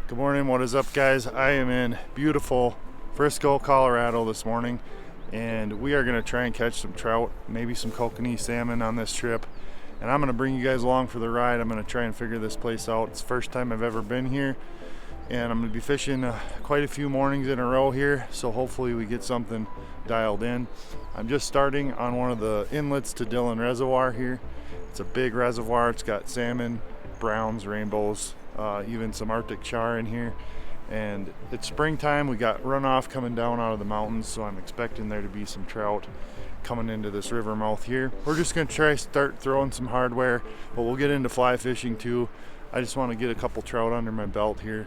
Good morning, what is up guys? I am in beautiful Frisco, Colorado this morning, and we are going to try and catch some trout, maybe some kokanee salmon on this trip. And I'm going to bring you guys along for the ride. I'm going to try and figure this place out. It's the first time I've ever been here, and I'm going to be fishing quite a few mornings in a row here, so hopefully we get something dialed in. I'm just starting on one of the inlets to Dillon Reservoir here. It's a big reservoir. It's got salmon, browns, rainbows, even some Arctic char in here, and it's springtime. We got runoff coming down out of the mountains, so I'm expecting there to be some trout coming into this river mouth here. We're just going to start throwing some hardware, but we'll get into fly fishing too. I just want to get a couple trout under my belt here,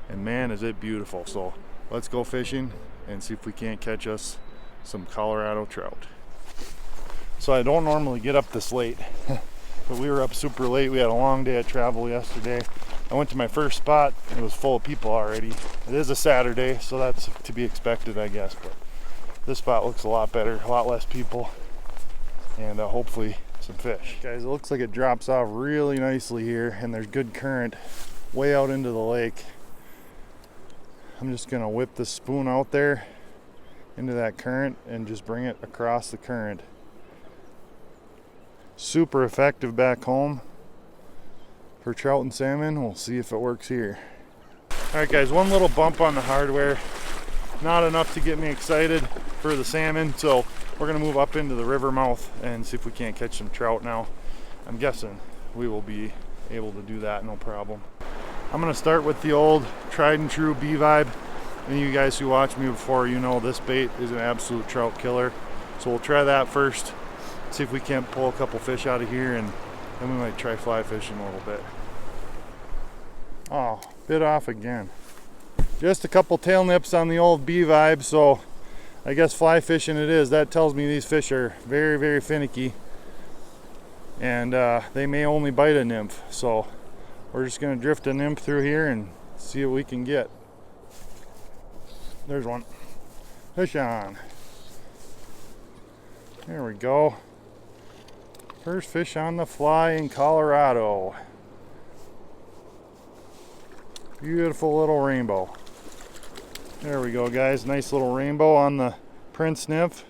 and man is it beautiful. So let's go fishing and see if we can't catch us some Colorado trout. So I don't normally get up this late but we were up super late. We had a long day of travel yesterday. I went to my first spot. It was full of people already. It is a Saturday, so that's to be expected, I guess. But this spot looks a lot better, a lot less people, and hopefully some fish. Guys, it looks like it drops off really nicely here, and there's good current way out into the lake. I'm just gonna whip the spoon out there into that current and just bring it across the current. Super effective back home for trout and salmon. We'll see if it works here. Alright guys, one little bump on the hardware, not enough to get me excited for the salmon, so we're gonna move up into the river mouth and see if we can't catch some trout now. I'm guessing we will be able to do that, no problem. I'm gonna start with the old tried and true B-vibe. Any of you guys who watched me before, you know this bait is an absolute trout killer, so we'll try that first, see if we can't pull a couple fish out of here, and then we might try fly fishing a little bit. Oh, bit off again. Just a couple tail nips on the old B-vibe, so I guess fly fishing it is. That tells me these fish are very, very finicky, and they may only bite a nymph. So we're just gonna drift a nymph through here and see what we can get. There's one. Fish on. There we go. First fish on the fly in Colorado. Beautiful little rainbow. There we go guys, nice little rainbow on the Prince nymph.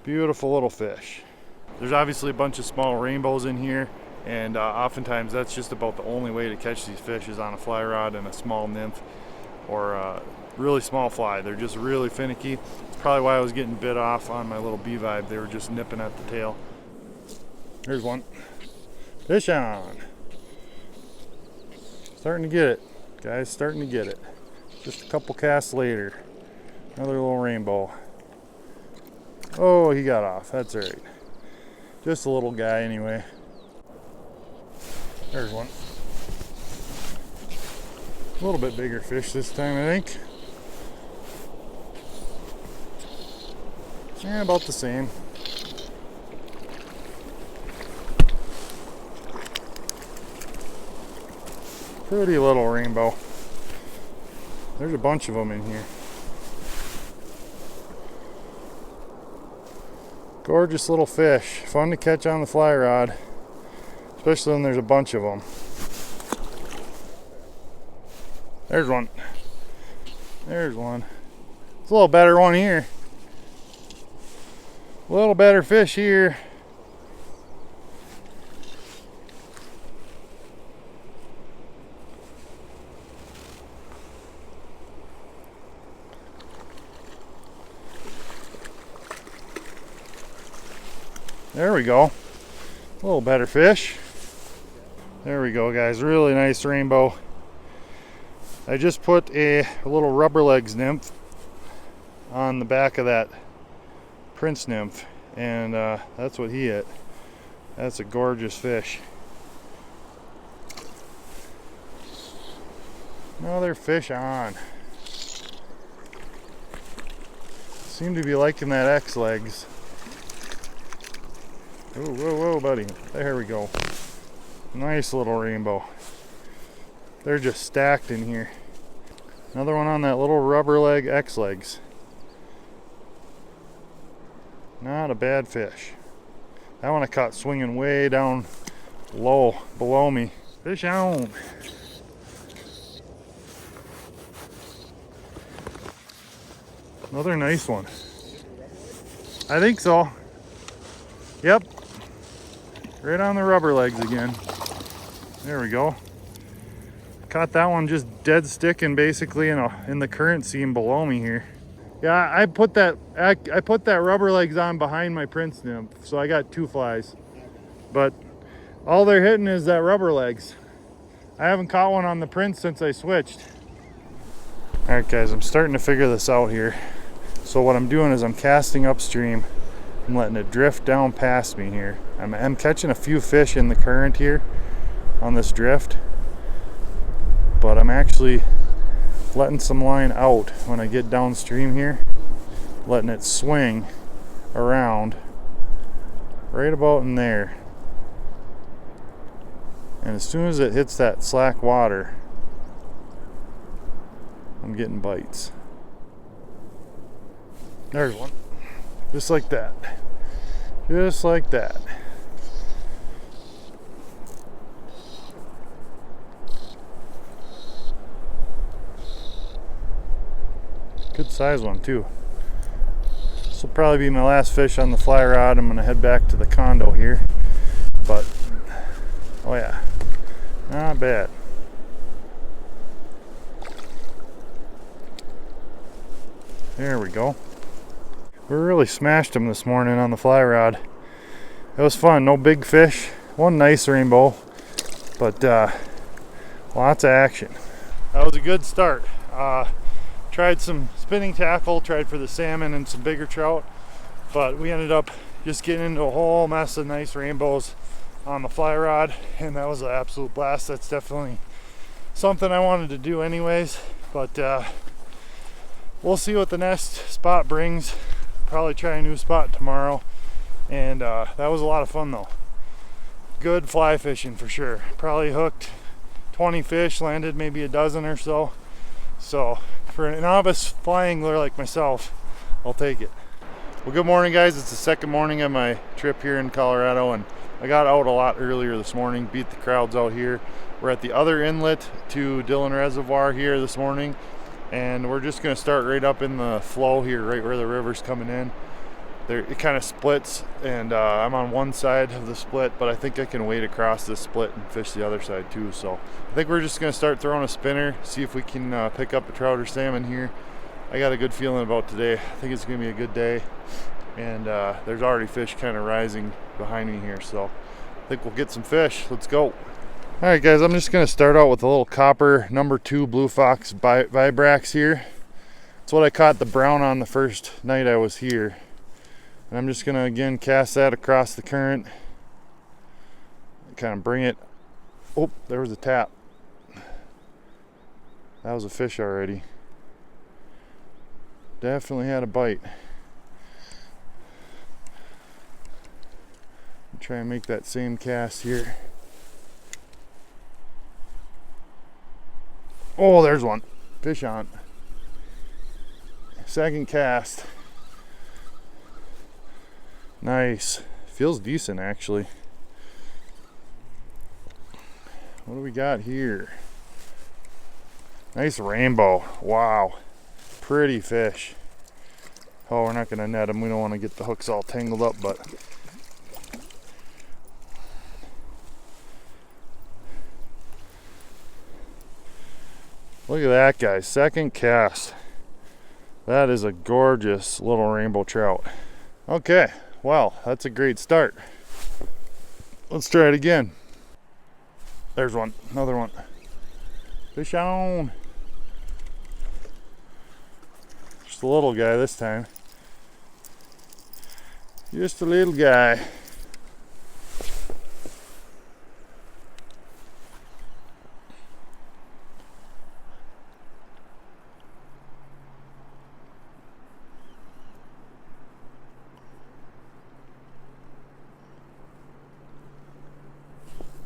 Beautiful little fish. There's obviously a bunch of small rainbows in here, and oftentimes that's just about the only way to catch these fish is on a fly rod and a small nymph or a really small fly. They're just really finicky. It's probably why I was getting bit off on my little B-vibe. They were just nipping at the tail. There's one. Fish on. Starting to get it, guys, starting to get it. Just a couple casts later. Another little rainbow. Oh, he got off, that's all right. Just a little guy anyway. There's one. A little bit bigger fish this time, I think. Yeah, about the same. Pretty little rainbow. There's a bunch of them in here. Gorgeous little fish. Fun to catch on the fly rod, especially when there's a bunch of them. There's one. There's one. It's a little better one here. A little better fish here. There we go. A little better fish. There we go, guys. Really nice rainbow. I just put a little rubber legs nymph on the back of that Prince nymph, and that's what he hit. That's a gorgeous fish. Another fish on. Seem to be liking that X legs. Whoa, whoa, whoa, buddy. There we go. Nice little rainbow. They're just stacked in here. Another one on that little rubber leg X legs. Not a bad fish. That one I caught swinging way down low below me. Fish on. Another nice one. I think so. Yep. Right on the rubber legs again. There we go. Caught that one just dead sticking basically in the current seam below me here. Yeah, I put that rubber legs on behind my Prince nymph, so I got 2 flies. But all they're hitting is that rubber legs. I haven't caught one on the Prince since I switched. All right, guys, I'm starting to figure this out here. So what I'm doing is I'm casting upstream. I'm letting it drift down past me here. I'm catching a few fish in the current here on this drift, but I'm actually letting some line out when I get downstream here, letting it swing around right about in there. And as soon as it hits that slack water, I'm getting bites. There's one. Just like that. Just like that. Good size one too. This will probably be my last fish on the fly rod. I'm gonna head back to the condo here. But, oh yeah, not bad. There we go. We really smashed them this morning on the fly rod. It was fun, no big fish. One nice rainbow, but lots of action. That was a good start. Tried some spinning tackle, tried for the salmon and some bigger trout, but we ended up just getting into a whole mess of nice rainbows on the fly rod, and that was an absolute blast. That's definitely something I wanted to do anyways, but we'll see what the next spot brings. Probably try a new spot tomorrow, and that was a lot of fun though. Good fly fishing for sure. Probably hooked 20 fish, landed maybe a dozen or so. So for a novice fly angler like myself, I'll take it. Well, good morning guys. It's the second morning of my trip here in Colorado, and I got out a lot earlier this morning, beat the crowds out here. We're at the other inlet to Dillon Reservoir here this morning, and we're just going to start right up in the flow here, right where the river's coming in. It kind of splits, and I'm on one side of the split, but I think I can wade across this split and fish the other side too. So I think we're just going to start throwing a spinner, see if we can pick up a trout or salmon here. I got a good feeling about today. I think it's going to be a good day, and there's already fish kind of rising behind me here, so I think we'll get some fish. Let's go. All right guys, I'm just going to start out with a little copper number 2 Blue Fox Vibrax here. That's what I caught the brown on the first night I was here. And I'm just going to again cast that across the current. Kind of bring it. Oh, there was a tap. That was a fish already. Definitely had a bite. Try and make that same cast here. Oh, there's one. Fish on. Second cast. Nice. Feels decent actually. What do we got here? Nice rainbow. Wow. Pretty fish. Oh, we're not going to net them. We don't want to get the hooks all tangled up, but look at that, guys. Second cast. That is a gorgeous little rainbow trout. Okay. Well, that's a great start. Let's try it again. There's one. Another one. Fish on. Just a little guy this time. Just a little guy.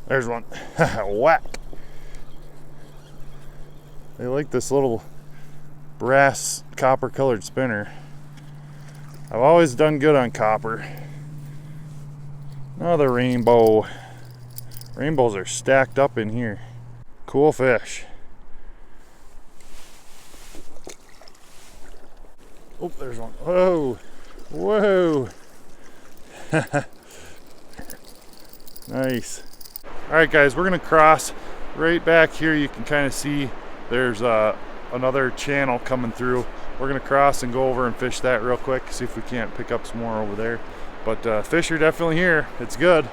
There's one. Whack. They like this little brass copper colored spinner. I've always done good on copper. Another rainbow. Rainbows are stacked up in here. Cool fish. Oh, there's one. Whoa, whoa. Nice. All right, guys, we're gonna cross right back here. You can kind of see there's another channel coming through. We're gonna cross and go over and fish that real quick, see if we can't pick up some more over there. But fish are definitely here. It's good.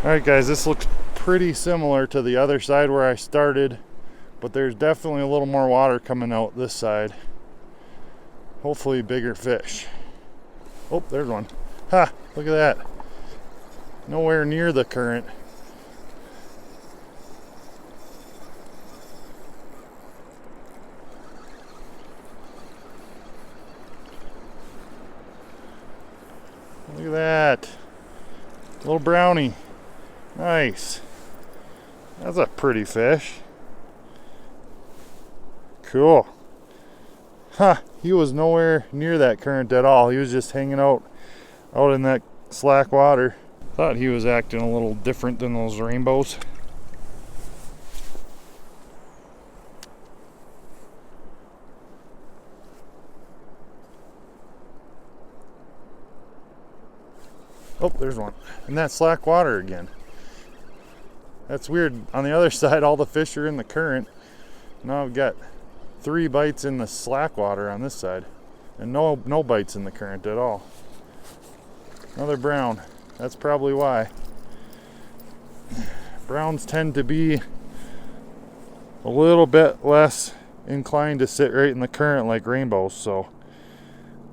All right, guys, this looks pretty similar to the other side where I started, but there's definitely a little more water coming out this side. Hopefully bigger fish. Oh, there's one. Ha, look at that. Nowhere near the current. Look at that. Little brownie. Nice. That's a pretty fish. Cool. Huh, he was nowhere near that current at all. He was just hanging out in that slack water. Thought he was acting a little different than those rainbows. Oh, there's one. And that slack water again. That's weird. On the other side, all the fish are in the current. Now I've got 3 bites in the slack water on this side, and no bites in the current at all. Another brown. That's probably why. Browns tend to be a little bit less inclined to sit right in the current like rainbows, so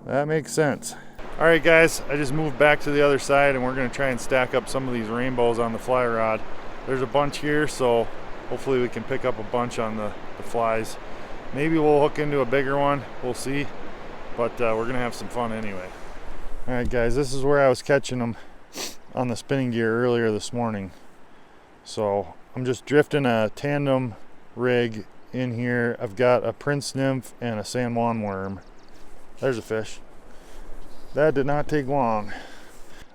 that makes sense. All right, guys, I just moved back to the other side, and we're going to try and stack up some of these rainbows on the fly rod. There's a bunch here, so hopefully we can pick up a bunch on the flies. Maybe we'll hook into a bigger one. We'll see, but we're going to have some fun anyway. All right, guys, this is where I was catching them on the spinning gear earlier this morning. So I'm just drifting a tandem rig in here. I've got a prince nymph and a San Juan worm. There's a fish. That did not take long.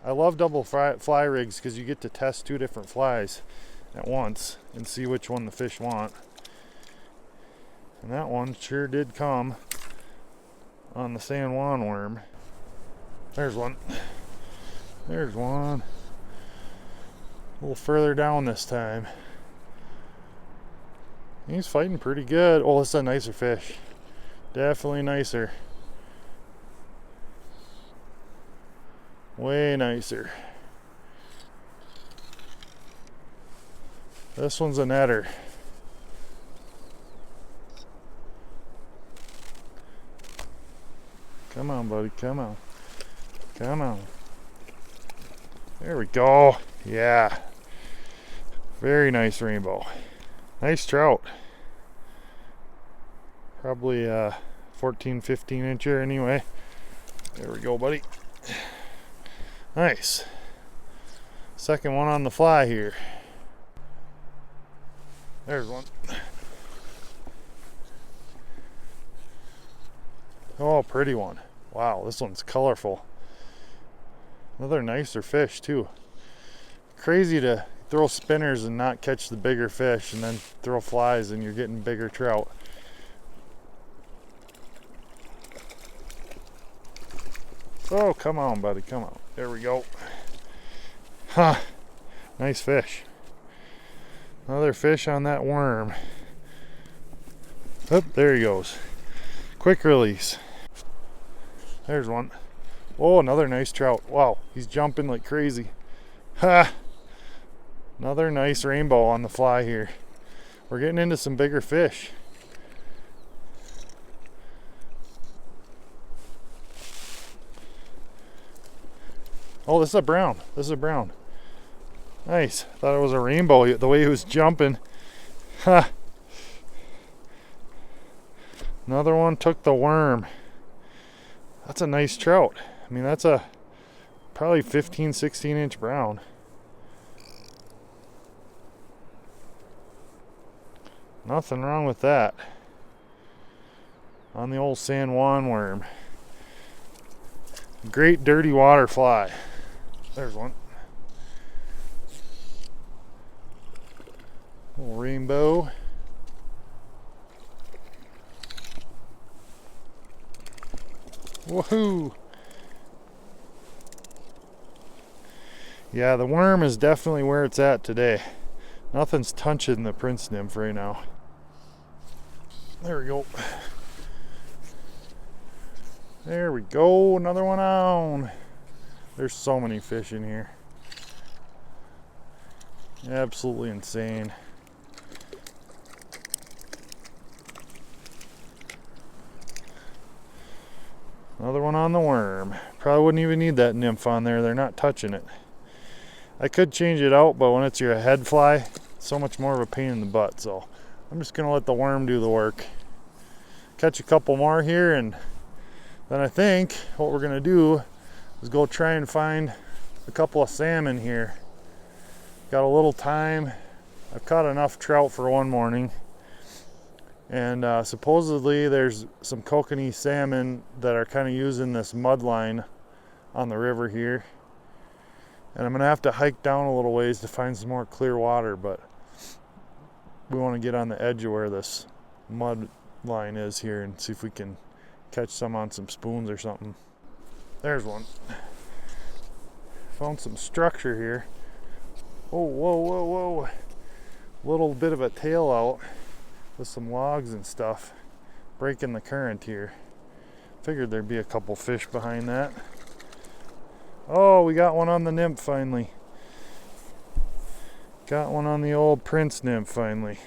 I love double fly rigs because you get to test 2 different flies at once and see which one the fish want. And that one sure did come on the San Juan worm. There's one. There's one. A little further down this time. He's fighting pretty good. Oh, it's a nicer fish. Definitely nicer. Way nicer. This one's a netter. Come on, buddy. Come on. Come on. There we go. Yeah. Very nice rainbow. Nice trout. Probably 14, 15 incher anyway. There we go, buddy. Nice. Second one on the fly here. There's one. Oh, pretty one. Wow, this one's colorful. Another nicer fish too. Crazy to throw spinners and not catch the bigger fish, and then throw flies and you're getting bigger trout. Oh, come on, buddy, come on. There we go. Huh. Nice fish. Another fish on that worm. Oh, there he goes. Quick release. There's one. Oh, another nice trout. Wow, he's jumping like crazy. Ha! Another nice rainbow on the fly here. We're getting into some bigger fish. Oh, this is a brown. This is a brown. Nice. Thought it was a rainbow the way he was jumping. Ha! Another one took the worm. That's a nice trout. I mean, that's a probably 15, 16 inch brown. Nothing wrong with that. On the old San Juan worm. Great dirty water fly. There's one. Little rainbow. Woohoo! Yeah, the worm is definitely where it's at today. Nothing's touching the prince nymph right now. There we go. There we go, another one on. There's so many fish in here. Absolutely insane. Another one on the worm. Probably wouldn't even need that nymph on there. They're not touching it. I could change it out, but when it's your head fly, it's so much more of a pain in the butt. So I'm just gonna let the worm do the work. Catch a couple more here, and then I think what we're gonna do is go try and find a couple of salmon here. Got a little time. I've caught enough trout for one morning. And supposedly there's some kokanee salmon that are kind of using this mud line on the river here. And I'm gonna have to hike down a little ways to find some more clear water, but we want to get on the edge of where this mud line is here and see if we can catch some on some spoons or something. There's one. Found some structure here. Oh, whoa, whoa, whoa. Little bit of a tail out with some logs and stuff. Breaking the current here. Figured there'd be a couple fish behind that. Oh, we got one on the nymph finally. Got one on the old prince nymph finally.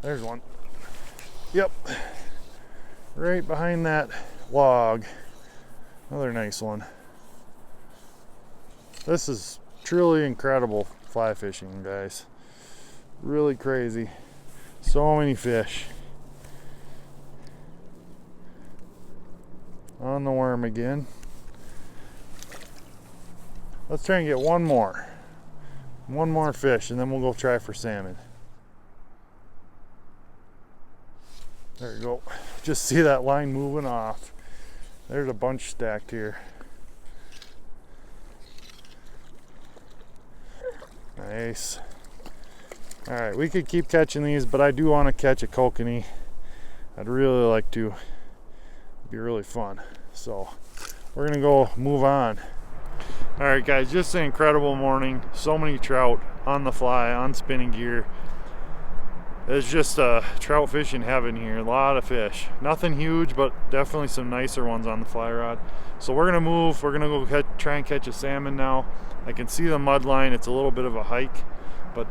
There's one. Yep. Right behind that log. Another nice one. This is truly incredible fly fishing, guys. Really crazy. So many fish. On the worm again. Let's try and get one more. One more fish, and then we'll go try for salmon. There you go. Just see that line moving off. There's a bunch stacked here. Nice. Alright, we could keep catching these, but I do want to catch a kokanee. I'd really like to. It'd be really fun. So we're gonna go move on. Alright guys, just an incredible morning. So many trout on the fly, on spinning gear. It's just trout fishing heaven here. A lot of fish. Nothing huge, but definitely some nicer ones on the fly rod. So we're gonna move. We're gonna go try and catch a salmon now. I can see the mud line. It's a little bit of a hike, but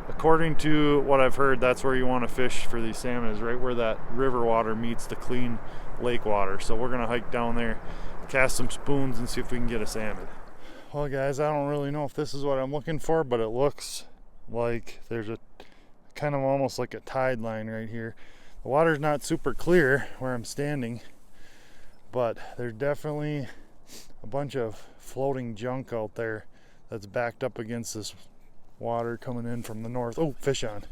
according to what I've heard, that's where you want to fish for these salmon, is right where that river water meets the clean lake water. So we're gonna hike down there, cast some spoons, and see if we can get a salmon. Well guys, I don't really know if this is what I'm looking for, but it looks like there's a kind of almost like a tide line right here. The water's not super clear where I'm standing, but there's definitely a bunch of floating junk out there that's backed up against this water coming in from the north. Oh, fish on.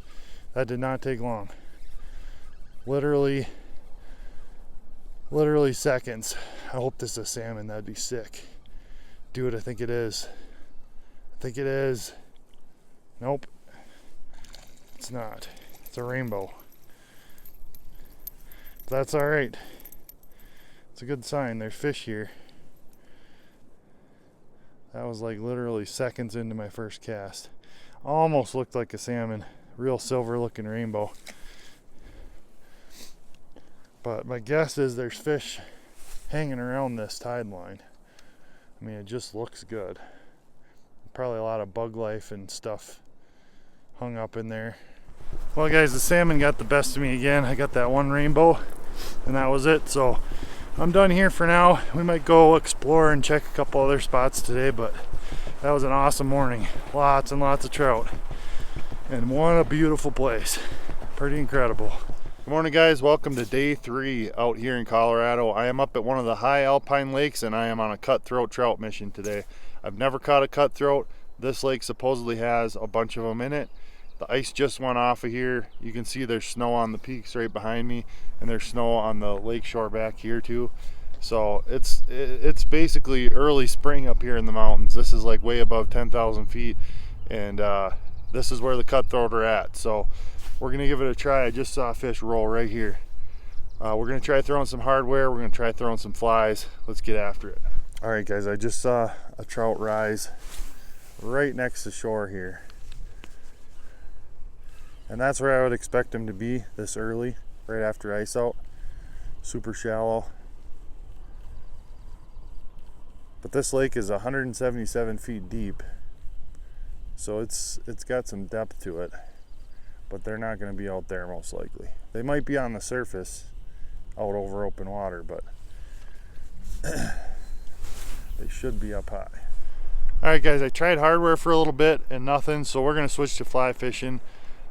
That did not take long. Literally seconds. I hope this is a salmon. That'd be sick. Dude, I think it is. I think it is. Nope. It's not. It's a rainbow. That's all right. It's a good sign. There's fish here. That was like literally seconds into my first cast. Almost looked like a salmon. Real silver looking rainbow. But my guess is there's fish hanging around this tide line. I mean, it just looks good. Probably a lot of bug life and stuff hung up in there. Well guys, the salmon got the best of me again. I got that one rainbow and that was it. So I'm done here for now. We might go explore and check a couple other spots today, but that was an awesome morning. Lots and lots of trout. And what a beautiful place. Pretty incredible. Good morning guys, welcome to day 3 out here in Colorado. I am up at one of the high Alpine lakes and I am on a cutthroat trout mission today. I've never caught a cutthroat. This lake supposedly has a bunch of them in it. The ice just went off of here. You can see there's snow on the peaks right behind me, and there's snow on the lake shore back here too. So it's basically early spring up here in the mountains. This is like way above 10,000 feet, and this is where the cutthroat are at. So we're gonna give it a try. I just saw a fish roll right here. We're gonna try throwing some hardware. We're gonna try throwing some flies. Let's get after it. All right, guys, I just saw a trout rise right next to shore here. And that's where I would expect them to be this early, right after ice out. Super shallow. But this lake is 177 feet deep, so it's got some depth to it. But they're not going to be out there most likely. They might be on the surface out over open water, but they should be up high. All right, guys, I tried hardware for a little bit and nothing, so we're going to switch to fly fishing.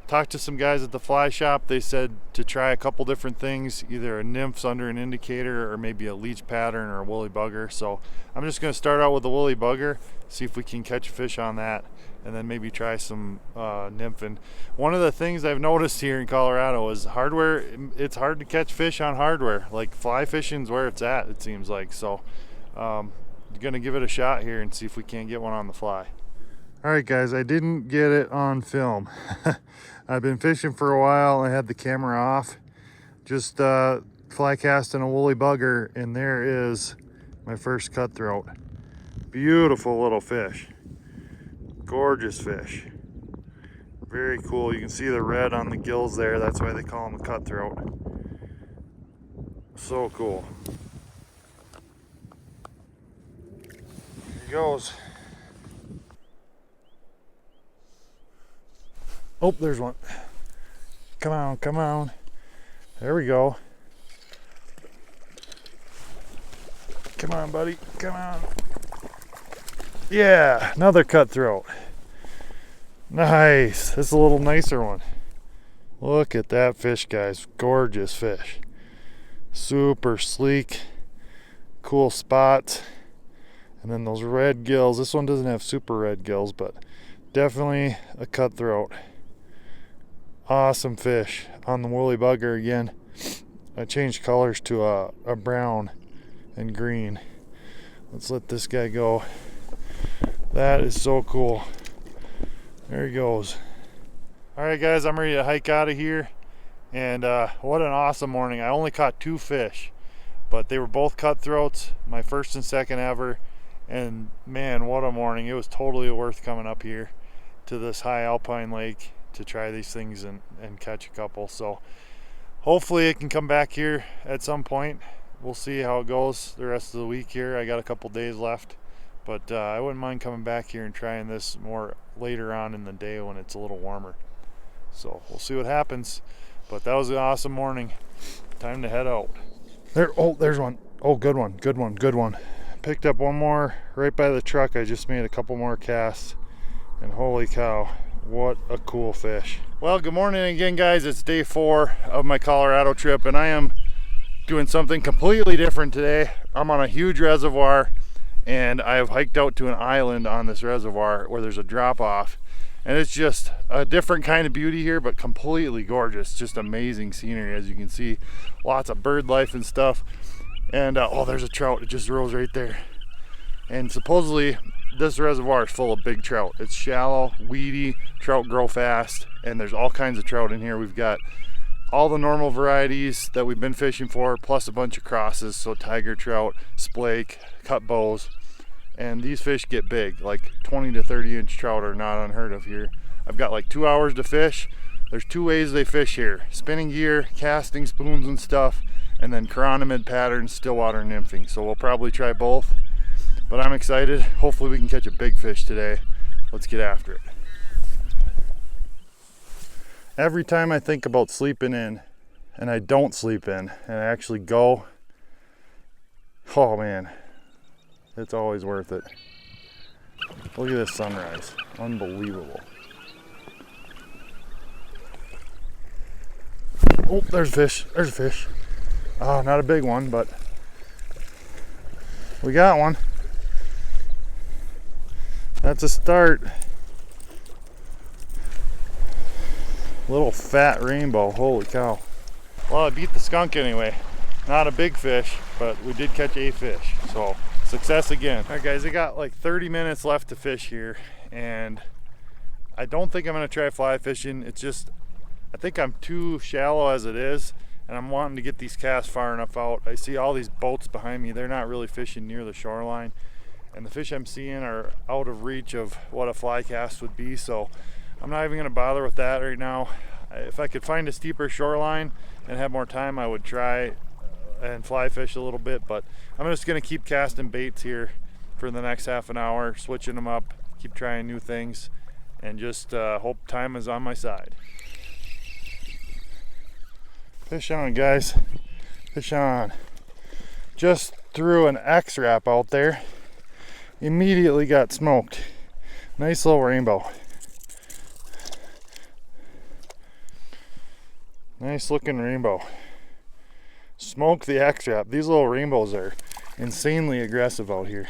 Talked to some guys at the fly shop. They said to try a couple different things, either a nymphs under an indicator or maybe a leech pattern or a woolly bugger. So I'm just going to start out with the woolly bugger, see if we can catch a fish on that, and then maybe try some nymphing. One of the things I've noticed here in Colorado is hardware. It's hard to catch fish on hardware. Like fly fishing is where it's at, it seems like. So I'm going to give it a shot here and see if we can't get one on the fly. All right, guys, I didn't get it on film. I've been fishing for a while. I had the camera off, just fly casting a woolly bugger, and there is my first cutthroat. Beautiful little fish. Gorgeous fish. Very cool. You can see the red on the gills there. That's why they call him a cutthroat. So cool. There he goes. Oh, there's one. Come on, come on. There we go. Come on, buddy. Come on. Yeah, another cutthroat. Nice. This is a little nicer one. Look at that fish, guys. Gorgeous fish. Super sleek. Cool spots. And then those red gills. This one doesn't have super red gills, but definitely a cutthroat. Awesome fish on the woolly bugger again. I changed colors to a brown and green. Let's let this guy go. That is so cool. There he goes. All right, guys, I'm ready to hike out of here. And what an awesome morning. I only caught 2 fish, but they were both cutthroats, my first and second ever. And man, what a morning. It was totally worth coming up here to this high alpine lake to try these things and catch a couple. So hopefully it can come back here at some point. We'll see how it goes the rest of the week here. I got a couple days left, but I wouldn't mind coming back here and trying this more later on in the day when it's a little warmer. So we'll see what happens, but that was an awesome morning. Time to head out. There's one. Oh, good one, good one, good one. Picked up one more right by the truck. I just made a couple more casts, and holy cow, what a cool fish. Well, good morning again, guys. It's day 4 of my Colorado trip, and I am doing something completely different today. I'm on a huge reservoir, and I have hiked out to an island on this reservoir where there's a drop off, and it's just a different kind of beauty here, but completely gorgeous. Just amazing scenery, as you can see. Lots of bird life and stuff. And oh, there's a trout. It just rose right there. And supposedly this reservoir is full of big trout. It's shallow, weedy, trout grow fast, and there's all kinds of trout in here. We've got all the normal varieties that we've been fishing for, plus a bunch of crosses, so tiger trout, splake, cut bows. And these fish get big, like 20 to 30 inch trout are not unheard of here. I've got like 2 hours to fish. There's 2 ways they fish here: spinning gear, casting spoons and stuff, and then chironomid patterns, stillwater nymphing. So we'll probably try both, but I'm excited. Hopefully we can catch a big fish today. Let's get after it. Every time I think about sleeping in and I don't sleep in and I actually go, oh man, it's always worth it. Look at this sunrise, unbelievable. Oh, there's a fish, there's a fish. Oh, not a big one, but we got one. That's a start. Little fat rainbow, holy cow. Well, I beat the skunk anyway. Not a big fish, but we did catch a fish, so success again. All right, guys, I got like 30 minutes left to fish here, and I don't think I'm gonna try fly fishing. It's just, I think I'm too shallow as it is, and I'm wanting to get these casts far enough out. I see all these boats behind me. They're not really fishing near the shoreline, and the fish I'm seeing are out of reach of what a fly cast would be, so I'm not even going to bother with that right now. If I could find a steeper shoreline and have more time, I would try and fly fish a little bit, but I'm just going to keep casting baits here for the next half an hour, switching them up, keep trying new things, and just hope time is on my side. Fish on, guys. Fish on. Just threw an X-Wrap out there. Immediately got smoked. Nice little rainbow. Nice looking rainbow. Smoke the X-Wrap. These little rainbows are insanely aggressive out here.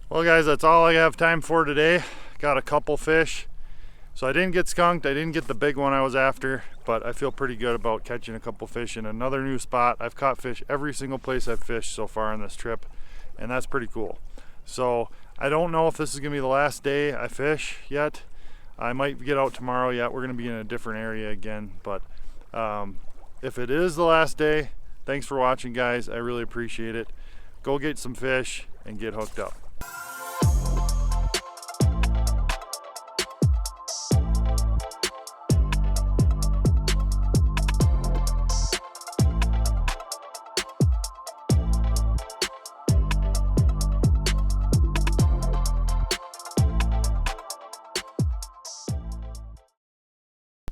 Well guys, that's all I have time for today. Got a couple fish. So I didn't get skunked, I didn't get the big one I was after, but I feel pretty good about catching a couple fish in another new spot. I've caught fish every single place I've fished so far on this trip, and that's pretty cool. So I don't know if this is gonna be the last day I fish yet. I might get out tomorrow yet. We're gonna be in a different area again, but if it is the last day, thanks for watching guys. I really appreciate it. Go get some fish and get hooked up.